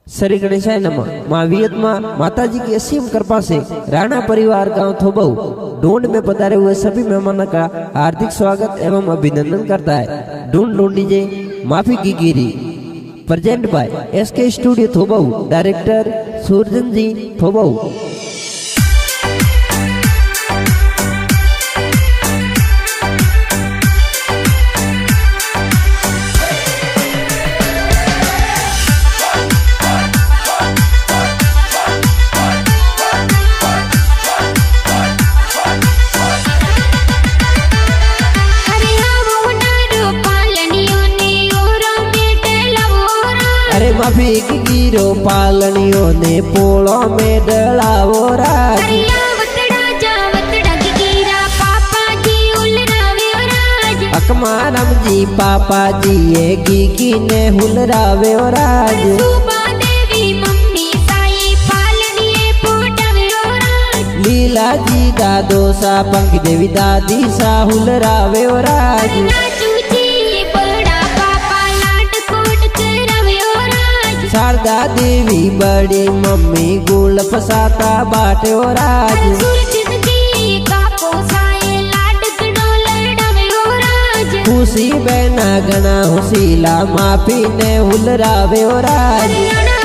श्री गणेशाय नमः। मावियत माताजी की असीम कृपा से राणा परिवार गांव थोबऊ ढूंढ में पधारे हुए सभी मेहमानों का हार्दिक स्वागत एवं अभिनंदन करता है। ढूंढ डीजे माफी की गिरी present by SK studio Thobau, director Surjan ji Thobau. अरे माफी की गिरो पालनियों ने पोड़ो में डलावो राज। अकमारम जी पापा जी ये गी ने हुलरावे राज। लीला जी दादो सा पंख देवी दादी सा हुलरावे राज। शारदा देवी बड़ी मम्मी गुल फसाता बाटे ओ राज। खुशी बहना गना हुसीला माफी ने हुलरावे ओ राज।